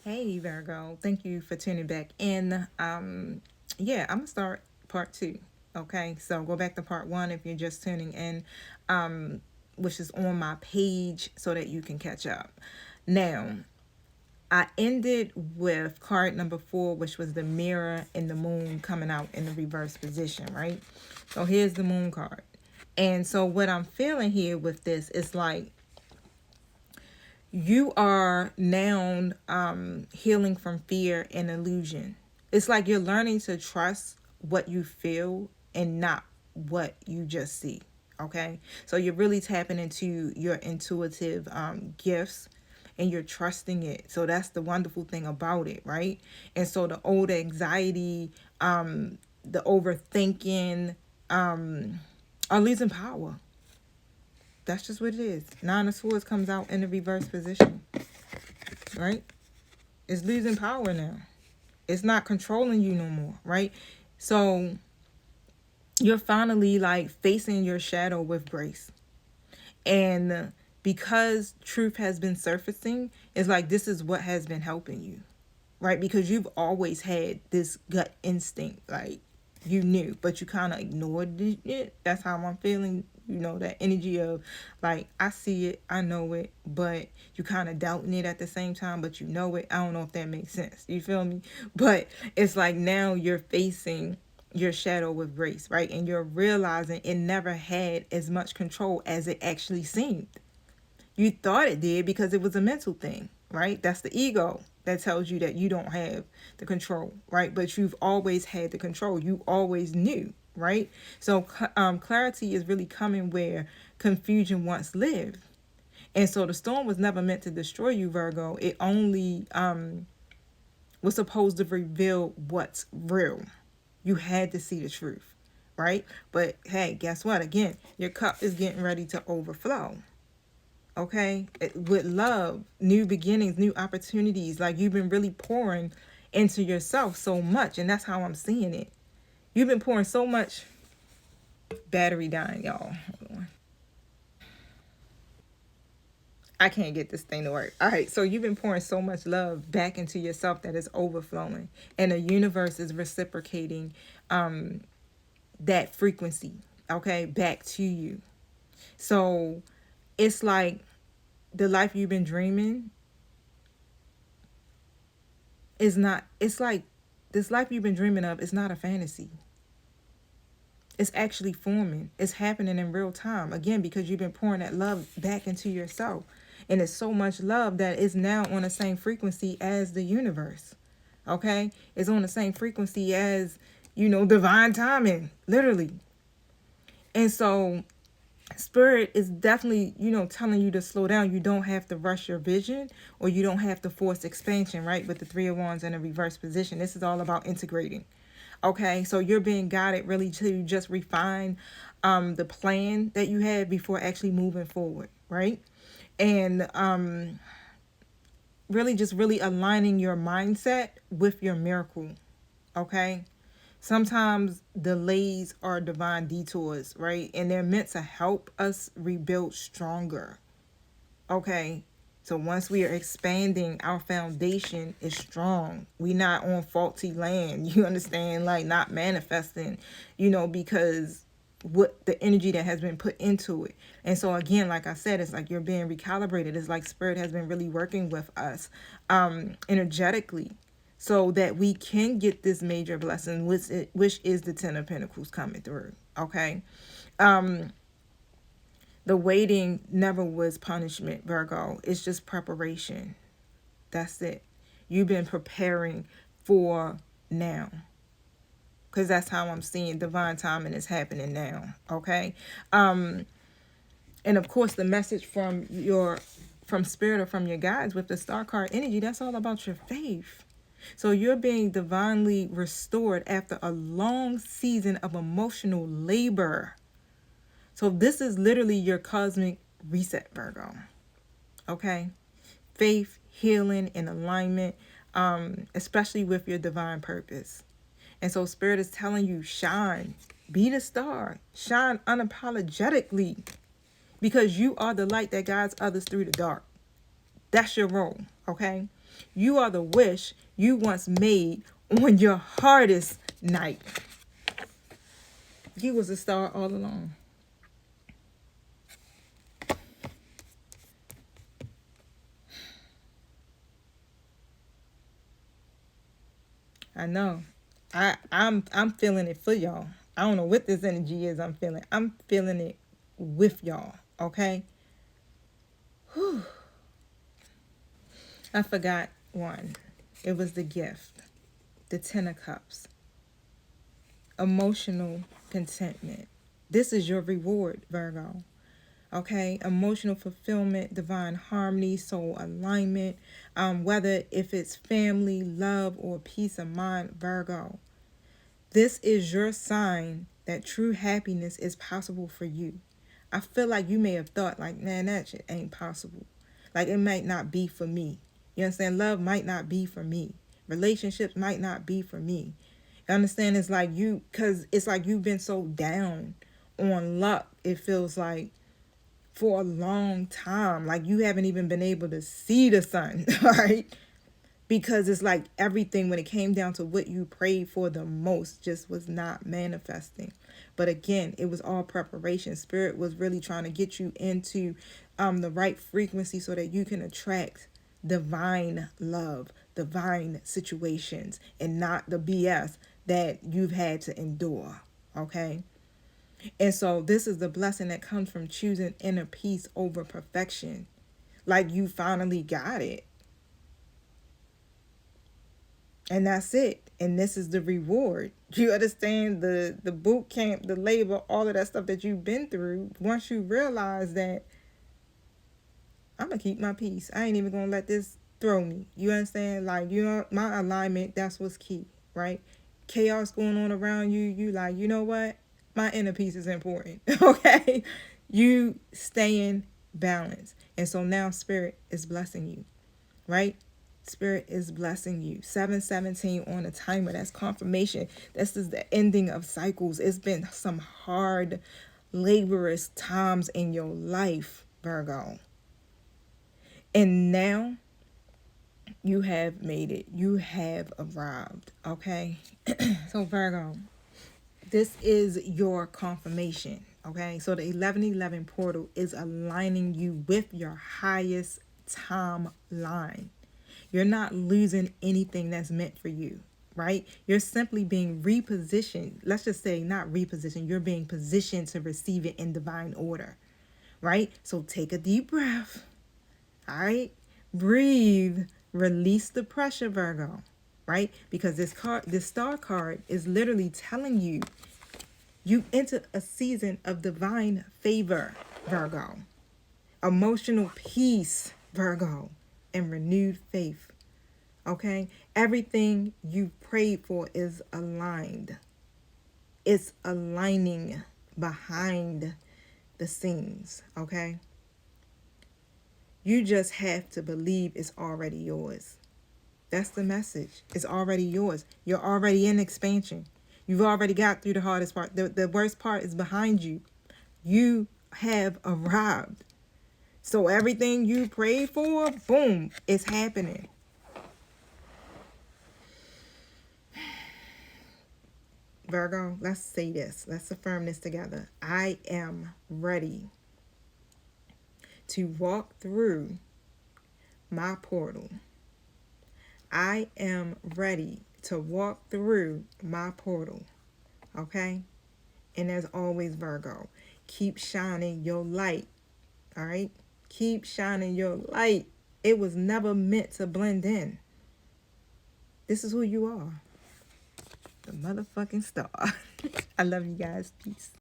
Hey Virgo, thank you for tuning back in. Yeah, I'm gonna start part two. Okay, so go back to part one if you're just tuning in, which is on my page so that you can catch up. Now, I ended with card number four, which was the mirror and the moon coming out in the reverse position, right? So here's the moon card. And so what I'm feeling here with this is like you are now healing from fear and illusion. It's like you're learning to trust what you feel and not what you just see. Okay, so you're really tapping into your intuitive gifts and you're trusting it. So that's the wonderful thing about it, right? And so the old anxiety, the overthinking, are losing power. That's just what it is. Nine of Swords comes out in the reverse position, right? It's losing power now. It's not controlling you no more, right? So you're finally like facing your shadow with grace. And because truth has been surfacing, it's like this is what has been helping you, right? Because you've always had this gut instinct, like you knew, but you kind of ignored it. That's how I'm feeling. You know, that energy of like, I see it, I know it, but you kind of doubting it at the same time, but you know it. I don't know if that makes sense. You feel me? But it's like now you're facing your shadow with grace, right? And you're realizing it never had as much control as it actually seemed. You thought it did because it was a mental thing, right? That's the ego that tells you that you don't have the control, right? But you've always had the control. You always knew, right? So clarity is really coming where confusion once lived. And so the storm was never meant to destroy you, Virgo. It only was supposed to reveal what's real. You had to see the truth, right? But hey, guess what? Again, your cup is getting ready to overflow. Okay, with love, new beginnings, new opportunities. Like you've been really pouring into yourself so much, and that's how I'm seeing it. You've been pouring so much. Battery dying, y'all. Hold on. I can't get this thing to work. All right, so you've been pouring so much love back into yourself that is overflowing, and the universe is reciprocating that frequency, okay, back to you. So it's like the life you've been dreaming is not, it's like this life you've been dreaming of is not a fantasy. It's actually forming. It's happening in real time. Again, because you've been pouring that love back into yourself. And it's so much love that is now on the same frequency as the universe. Okay? It's on the same frequency as, divine timing. Literally. And so spirit is definitely, telling you to slow down. You don't have to rush your vision or you don't have to force expansion, right? With the Three of Wands in a reverse position. This is all about integrating. Okay, so you're being guided really to just refine the plan that you had before actually moving forward, right? And really aligning your mindset with your miracle, okay? Sometimes delays are divine detours, right? And they're meant to help us rebuild stronger, okay? So once we are expanding, our foundation is strong. We not on faulty land. You understand? Like not manifesting, because what the energy that has been put into it. And so again, like I said, it's like you're being recalibrated. It's like spirit has been really working with us energetically so that we can get this major blessing, which is the Ten of Pentacles coming through. Okay. The waiting never was punishment, Virgo. It's just preparation. That's it. You've been preparing for now. Because that's how I'm seeing divine timing is happening now. Okay. And of course the message from spirit or from your guides with the star card energy, that's all about your faith. So you're being divinely restored after a long season of emotional labor. So this is literally your cosmic reset, Virgo. Okay? Faith, healing, and alignment, especially with your divine purpose. And so Spirit is telling you, shine. Be the star. Shine unapologetically. Because you are the light that guides others through the dark. That's your role. Okay? You are the wish you once made on your hardest night. You was a star all along. I know. I'm feeling it for y'all. I don't know what this energy is I'm feeling. I'm feeling it with y'all. Okay? Whew. I forgot one. It was the gift. The Ten of Cups. Emotional contentment. This is your reward, Virgo. Okay, emotional fulfillment, divine harmony, soul alignment, whether if it's family, love, or peace of mind, Virgo. This is your sign that true happiness is possible for you. I feel like you may have thought like, man, that shit ain't possible. Like it might not be for me. You understand? Love might not be for me. Relationships might not be for me. You understand? It's like because it's like you've been so down on luck. It feels like for a long time, like you haven't even been able to see the sun, right? Because it's like everything, when it came down to what you prayed for the most, just was not manifesting. But again, it was all preparation. Spirit was really trying to get you into the right frequency so that you can attract divine love, divine situations, and not the BS that you've had to endure. Okay? And so this is the blessing that comes from choosing inner peace over perfection. Like you finally got it. And that's it. And this is the reward. You understand the boot camp, the labor, all of that stuff that you've been through. Once you realize that I'm going to keep my peace. I ain't even going to let this throw me. You understand? Like, you know, my alignment, that's what's key, right? Chaos going on around you. You like, you know what? My inner peace is important, okay? You stay in balance. And so now Spirit is blessing you, right? Spirit is blessing you. 717 on a timer. That's confirmation. This is the ending of cycles. It's been some hard, laborious times in your life, Virgo. And now you have made it. You have arrived, okay? So Virgo, this is your confirmation, okay? So the 1111 portal is aligning you with your highest timeline. You're not losing anything that's meant for you, right? You're simply being repositioned. Let's just say not repositioned. You're being positioned to receive it in divine order, right? So take a deep breath, all right? Breathe. Release the pressure, Virgo, right? Because this star card is literally telling you enter a season of divine favor, Virgo. Emotional peace, Virgo, and renewed faith. Okay? Everything you prayed for is aligned. It's aligning behind the scenes. Okay? You just have to believe it's already yours. That's the message. It's already yours. You're already in expansion. You've already got through the hardest part. The worst part is behind you. You have arrived. So everything you prayed for, boom, it's happening. Virgo, let's say this. Let's affirm this together. I am ready to walk through my portal. I am ready to walk through my portal. Okay? And as always, Virgo, keep shining your light. All right? Keep shining your light. It was never meant to blend in. This is who you are. The motherfucking star. I love you guys. Peace.